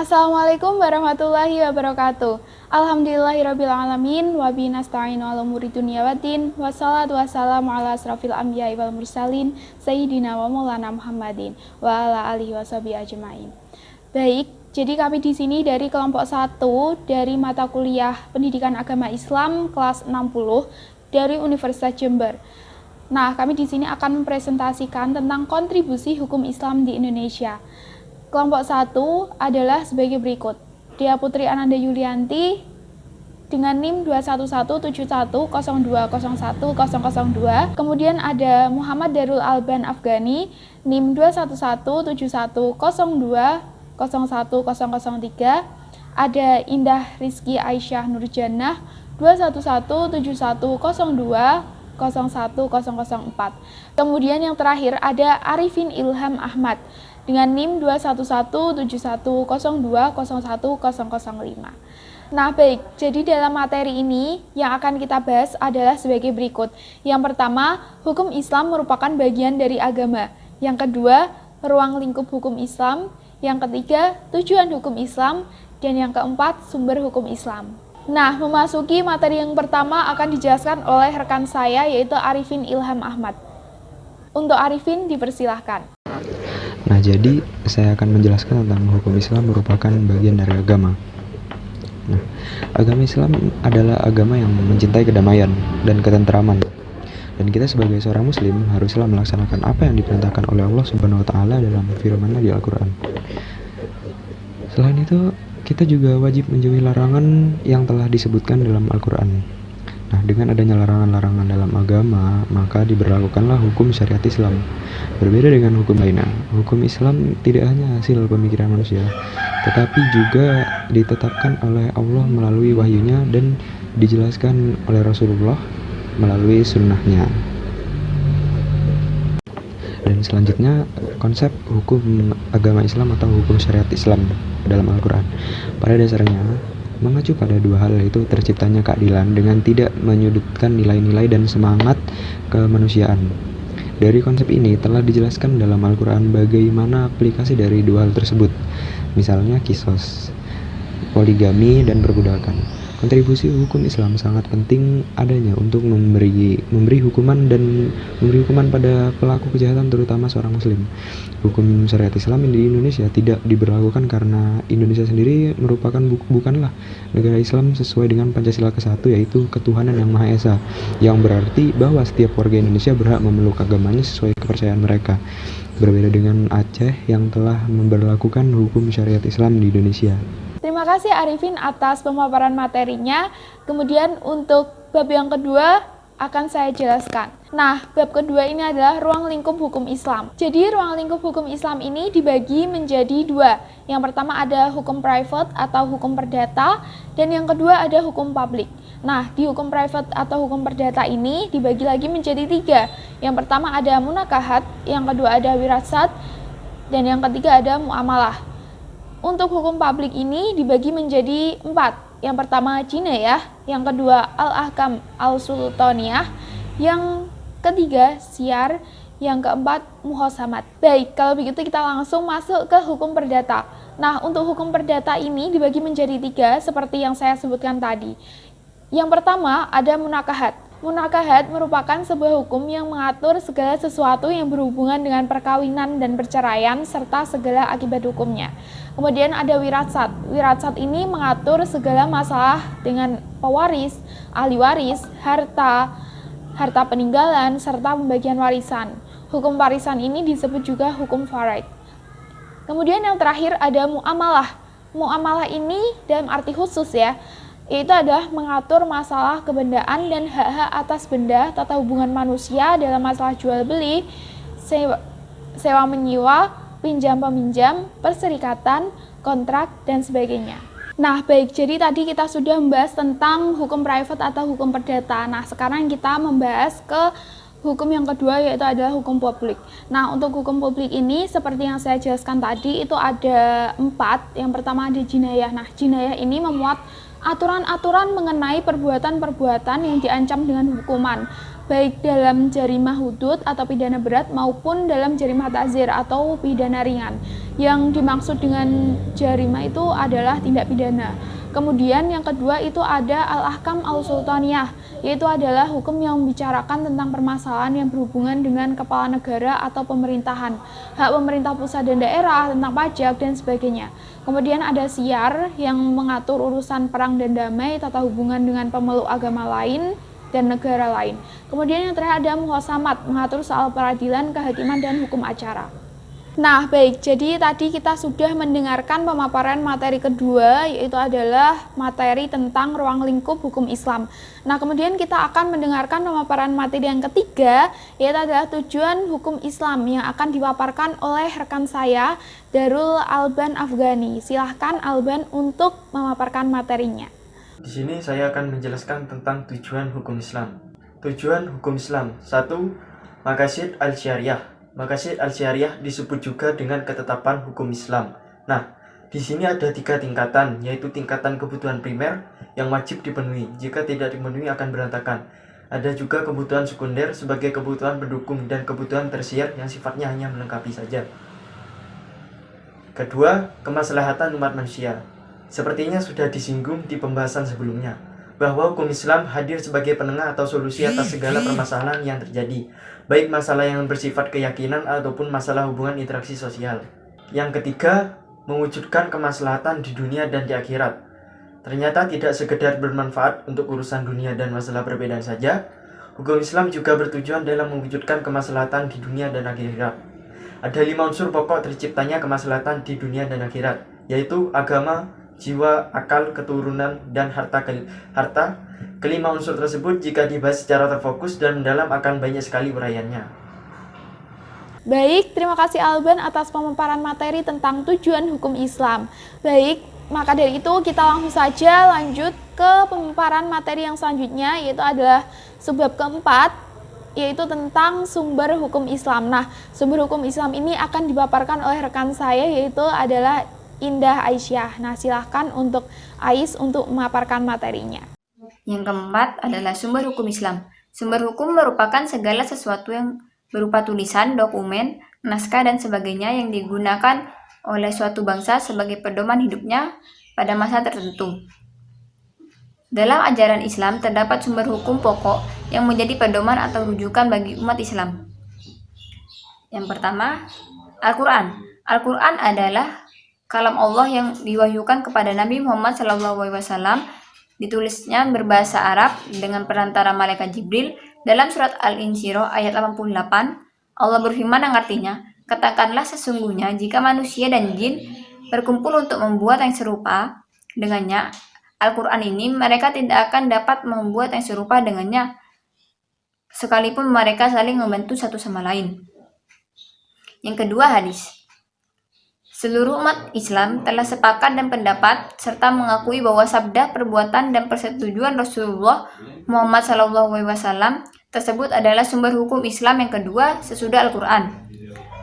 Assalamualaikum warahmatullahi wabarakatuh. Alhamdulillahirabbil alamin wa bihi nasta'inu 'ala umuri dunya waddin. Wassalatu wassalamu ala asrofil anbiya'i wal mursalin sayyidina wa maulana Muhammadin wa ala alihi washabihi ajmain. Baik, jadi kami di sini dari kelompok 1 dari mata kuliah Pendidikan Agama Islam kelas 60 dari Universitas Jember. Nah, kami di sini akan mempresentasikan tentang kontribusi hukum Islam di Indonesia. Kelompok 1 adalah sebagai berikut. Dia Putri Ananda Yulianti dengan NIM 2117102010002. Kemudian ada Muhammad Darul Alban Afghani NIM 2117102010003. Ada Indah Rizky Aisyah Nurjannah 2117102010004. Kemudian yang terakhir ada Arifin Ilham Ahmad dengan NIM 2117102010005. Nah baik, jadi dalam materi ini yang akan kita bahas adalah sebagai berikut. Yang pertama, hukum Islam merupakan bagian dari agama. Yang kedua, ruang lingkup hukum Islam. Yang ketiga, tujuan hukum Islam. Dan yang keempat, sumber hukum Islam. Nah, memasuki materi yang pertama akan dijelaskan oleh rekan saya yaitu Arifin Ilham Ahmad. Untuk Arifin dipersilahkan. Nah, jadi saya akan menjelaskan tentang hukum Islam merupakan bagian dari agama. Nah, agama Islam adalah agama yang mencintai kedamaian dan ketentraman. Dan kita sebagai seorang muslim haruslah melaksanakan apa yang diperintahkan oleh Allah Subhanahu wa taala dalam firman-Nya di Al-Qur'an. Selain itu, kita juga wajib menjauhi larangan yang telah disebutkan dalam Al-Qur'an. Nah, dengan adanya larangan-larangan dalam agama, maka diberlakukanlah hukum syariat Islam. Berbeda dengan hukum lainnya, hukum Islam tidak hanya hasil pemikiran manusia, tetapi juga ditetapkan oleh Allah melalui wahyunya dan dijelaskan oleh Rasulullah melalui sunnahnya. Dan selanjutnya, konsep hukum agama Islam atau hukum syariat Islam dalam Al-Quran pada dasarnya mengacu pada dua hal, yaitu terciptanya keadilan dengan tidak menyudutkan nilai-nilai dan semangat kemanusiaan. Dari konsep ini telah dijelaskan dalam Al-Quran bagaimana aplikasi dari dua hal tersebut, misalnya kisos, poligami, dan perbudakan. Kontribusi hukum Islam sangat penting adanya untuk memberi hukuman pada pelaku kejahatan, terutama seorang muslim. Hukum syariat Islam di Indonesia tidak diberlakukan karena Indonesia sendiri merupakan bukanlah negara Islam sesuai dengan Pancasila ke-1, yaitu ketuhanan yang Maha Esa, yang berarti bahwa setiap warga Indonesia berhak memeluk agamanya sesuai kepercayaan mereka. Berbeda dengan Aceh yang telah memberlakukan hukum syariat Islam di Indonesia. Terima kasih Arifin atas pemaparan materinya. Kemudian untuk bab yang kedua akan saya jelaskan. Nah, bab kedua ini adalah ruang lingkup hukum Islam. Jadi ruang lingkup hukum Islam ini dibagi menjadi dua. Yang pertama ada hukum private atau hukum perdata, dan yang kedua ada hukum publik. Nah, di hukum private atau hukum perdata ini dibagi lagi menjadi tiga. Yang pertama ada munakahat, yang kedua ada wirasat, dan yang ketiga ada muamalah. Untuk hukum publik ini dibagi menjadi 4. Yang pertama jinayah, yang kedua al-ahkam al-sultaniyah, yang ketiga syiar, yang keempat muhosamat. Baik, kalau begitu kita langsung masuk ke hukum perdata. Nah, untuk hukum perdata ini dibagi menjadi 3 seperti yang saya sebutkan tadi. Yang pertama ada munakahat. Munakahat merupakan sebuah hukum yang mengatur segala sesuatu yang berhubungan dengan perkawinan dan perceraian serta segala akibat hukumnya. Kemudian ada wirasat. Wirasat ini mengatur segala masalah dengan pewaris, ahli waris, harta peninggalan, serta pembagian warisan. Hukum warisan ini disebut juga hukum faraid. Kemudian yang terakhir ada muamalah. Muamalah ini dalam arti khusus ya, yaitu adalah mengatur masalah kebendaan dan hak-hak atas benda, tata hubungan manusia dalam masalah jual beli, sewa menyewa, pinjam peminjam, perserikatan, kontrak, dan sebagainya. Nah baik, jadi tadi kita sudah membahas tentang hukum private atau hukum perdata. Nah sekarang kita membahas ke hukum yang kedua, yaitu adalah hukum publik. Nah untuk hukum publik ini seperti yang saya jelaskan tadi itu ada 4. Yang pertama ada jinayah. Nah jinayah ini memuat aturan-aturan mengenai perbuatan-perbuatan yang diancam dengan hukuman. baik dalam jarimah hudud atau pidana berat maupun dalam jarimah ta'zir atau pidana ringan. Yang dimaksud dengan jarimah itu adalah tindak pidana. Kemudian yang kedua itu ada al-ahkam al-sultaniyah, yaitu adalah hukum yang membicarakan tentang permasalahan yang berhubungan dengan kepala negara atau pemerintahan, hak pemerintah pusat dan daerah, tentang pajak dan sebagainya. Kemudian ada siyar yang mengatur urusan perang dan damai, tata hubungan dengan pemeluk agama lain dan negara lain. Kemudian yang terakhir ada muhasamat, mengatur soal peradilan, kehakiman dan hukum acara. Nah, baik, jadi tadi kita sudah mendengarkan pemaparan materi kedua, yaitu adalah materi tentang ruang lingkup hukum Islam. Nah, kemudian kita akan mendengarkan pemaparan materi yang ketiga, yaitu adalah tujuan hukum Islam yang akan dipaparkan oleh rekan saya, Darul Alban Afghani. Silahkan Alban untuk memaparkan materinya. Di sini saya akan menjelaskan tentang tujuan hukum Islam. Tujuan hukum Islam 1. Maqasid al-Syariah. Maqasid al-Syariah disebut juga dengan ketetapan hukum Islam. Nah, di sini ada 3 tingkatan, yaitu tingkatan kebutuhan primer yang wajib dipenuhi. Jika tidak dipenuhi akan berantakan. Ada juga kebutuhan sekunder sebagai kebutuhan pendukung dan kebutuhan tersier yang sifatnya hanya melengkapi saja. Kedua, kemaslahatan umat manusia. Sepertinya sudah disinggung di pembahasan sebelumnya, bahwa hukum Islam hadir sebagai penengah atau solusi atas segala permasalahan yang terjadi, baik masalah yang bersifat keyakinan ataupun masalah hubungan interaksi sosial. Yang ketiga, mewujudkan kemaslahatan di dunia dan di akhirat. Ternyata tidak sekedar bermanfaat untuk urusan dunia dan masalah perbedaan saja, hukum Islam juga bertujuan dalam mewujudkan kemaslahatan di dunia dan akhirat. Ada 5 unsur pokok terciptanya kemaslahatan di dunia dan akhirat, yaitu agama, jiwa, akal, keturunan, dan harta. Kelima unsur tersebut jika dibahas secara terfokus dan mendalam akan banyak sekali uraiannya. Baik, terima kasih Alban atas pemaparan materi tentang tujuan hukum Islam. Baik, maka dari itu kita langsung saja lanjut ke pemaparan materi yang selanjutnya, yaitu adalah subbab keempat, yaitu tentang sumber hukum Islam. Nah, sumber hukum Islam ini akan dipaparkan oleh rekan saya, yaitu adalah Indah Aisyah. Nah, silahkan untuk Ais untuk memaparkan materinya. Yang keempat adalah sumber hukum Islam. Sumber hukum merupakan segala sesuatu yang berupa tulisan, dokumen, naskah, dan sebagainya yang digunakan oleh suatu bangsa sebagai pedoman hidupnya pada masa tertentu. Dalam ajaran Islam terdapat sumber hukum pokok yang menjadi pedoman atau rujukan bagi umat Islam. Yang pertama, Al-Quran. Al-Quran adalah kalam Allah yang diwahyukan kepada Nabi Muhammad SAW, ditulisnya berbahasa Arab dengan perantara malaikat Jibril. Dalam surat Al-Insyirah ayat 88, Allah berfirman yang artinya, katakanlah sesungguhnya jika manusia dan jin berkumpul untuk membuat yang serupa dengannya, Al-Quran ini, mereka tidak akan dapat membuat yang serupa dengannya, sekalipun mereka saling membantu satu sama lain. Yang kedua, hadis. Seluruh umat Islam telah sepakat dan pendapat serta mengakui bahwa sabda, perbuatan, dan persetujuan Rasulullah Muhammad SAW tersebut adalah sumber hukum Islam yang kedua sesudah Al-Quran.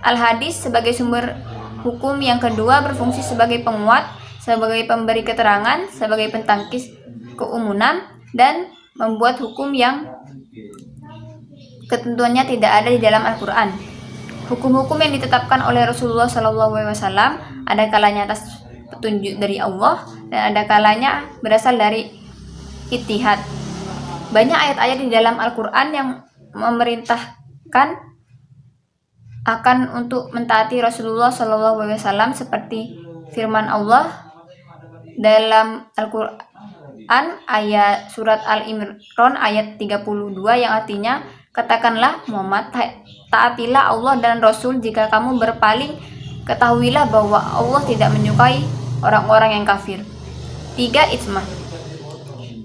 Al-Hadis sebagai sumber hukum yang kedua berfungsi sebagai penguat, sebagai pemberi keterangan, sebagai pentangkis keumuman, dan membuat hukum yang ketentuannya tidak ada di dalam Al-Quran. Hukum-hukum yang ditetapkan oleh Rasulullah SAW ada kalanya atas petunjuk dari Allah dan ada kalanya berasal dari ijtihad. Banyak ayat-ayat di dalam Al-Quran yang memerintahkan akan untuk mentaati Rasulullah SAW seperti firman Allah dalam Al-Quran ayat surat Al-Imran ayat 32 yang artinya, katakanlah Muhammad, taatilah Allah dan Rasul, jika kamu berpaling ketahuilah bahwa Allah tidak menyukai orang-orang yang kafir. 3. Ijma.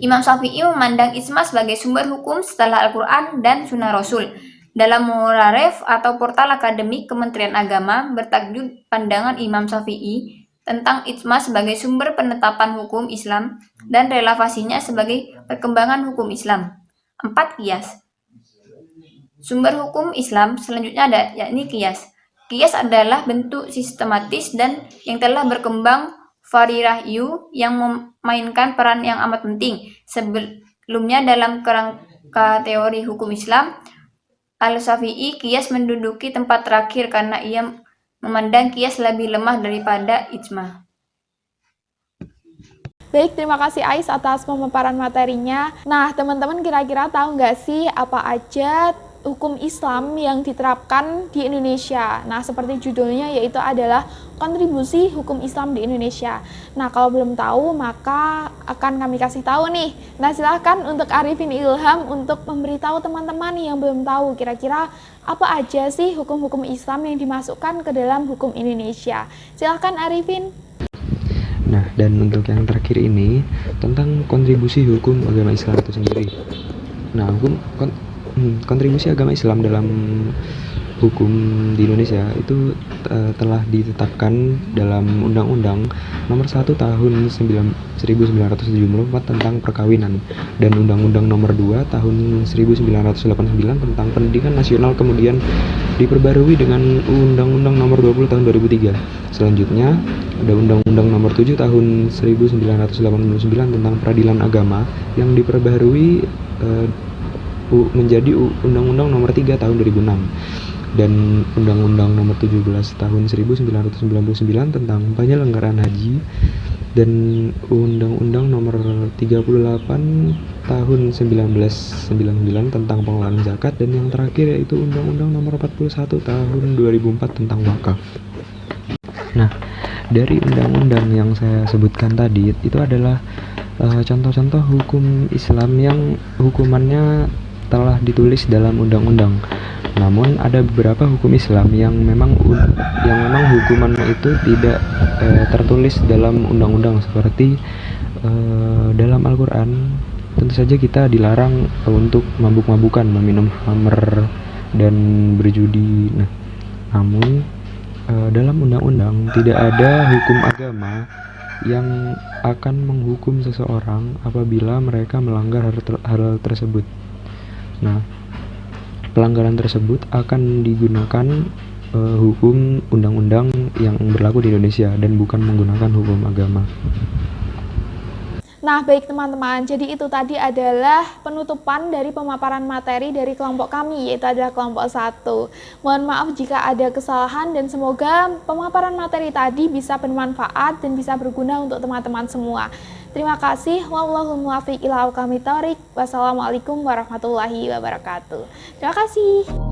Imam Syafi'i memandang ijma sebagai sumber hukum setelah Al-Quran dan Sunnah Rasul. Dalam Mu'arraf atau portal akademik Kementerian Agama bertajuk Pandangan Imam Syafi'i tentang ijma sebagai sumber penetapan hukum Islam dan relevasinya sebagai perkembangan hukum Islam. 4. Qiyas. Sumber hukum Islam selanjutnya ada yakni qiyas. Qiyas adalah bentuk sistematis dan yang telah berkembang vari rahyu yang memainkan peran yang amat penting. Sebelumnya dalam teori hukum Islam, Al-Syafi'i kias menduduki tempat terakhir karena ia memandang kias lebih lemah daripada ijma. Baik, terima kasih Ais atas pemaparan materinya. Nah, teman-teman kira-kira tahu nggak sih apa aja hukum Islam yang diterapkan di Indonesia? Nah, seperti judulnya yaitu adalah kontribusi hukum Islam di Indonesia. Nah, kalau belum tahu maka akan kami kasih tahu nih. Nah, silahkan untuk Arifin Ilham untuk memberitahu teman-teman yang belum tahu kira-kira apa aja sih hukum-hukum Islam yang dimasukkan ke dalam hukum Indonesia. Silahkan Arifin. Nah, dan untuk yang terakhir ini tentang kontribusi hukum agama Islam itu sendiri. Nah, kontribusi agama Islam dalam hukum di Indonesia itu telah ditetapkan dalam Undang-Undang Nomor 1 Tahun 1974 tentang perkawinan dan Undang-Undang Nomor 2 Tahun 1989 tentang pendidikan nasional, kemudian diperbarui dengan Undang-Undang Nomor 20 Tahun 2003. Selanjutnya ada Undang-Undang Nomor 7 Tahun 1989 tentang peradilan agama yang diperbarui menjadi Undang-Undang Nomor 3 Tahun 2006 dan Undang-Undang Nomor 17 Tahun 1999 tentang penyelenggaraan haji dan Undang-Undang Nomor 38 Tahun 1999 tentang pengelolaan zakat, dan yang terakhir yaitu Undang-Undang Nomor 41 Tahun 2004 tentang wakaf. Nah, dari undang-undang yang saya sebutkan tadi itu adalah contoh-contoh hukum Islam yang hukumannya telah ditulis dalam undang-undang. Namun ada beberapa hukum Islam yang memang hukumannya itu tidak tertulis dalam undang-undang, seperti dalam Al-Quran tentu saja kita dilarang untuk mabuk-mabukan, meminum khamr dan berjudi. Nah, namun dalam undang-undang tidak ada hukum agama yang akan menghukum seseorang apabila mereka melanggar hal tersebut. Nah, pelanggaran tersebut akan digunakan hukum undang-undang yang berlaku di Indonesia dan bukan menggunakan hukum agama. Nah, baik teman-teman, jadi itu tadi adalah penutupan dari pemaparan materi dari kelompok kami, yaitu adalah kelompok 1. Mohon maaf jika ada kesalahan dan semoga pemaparan materi tadi bisa bermanfaat dan bisa berguna untuk teman-teman semua. Terima kasih. Wallahul muwaffiq ila aqwamit thoriq. Wassalamualaikum warahmatullahi wabarakatuh. Terima kasih.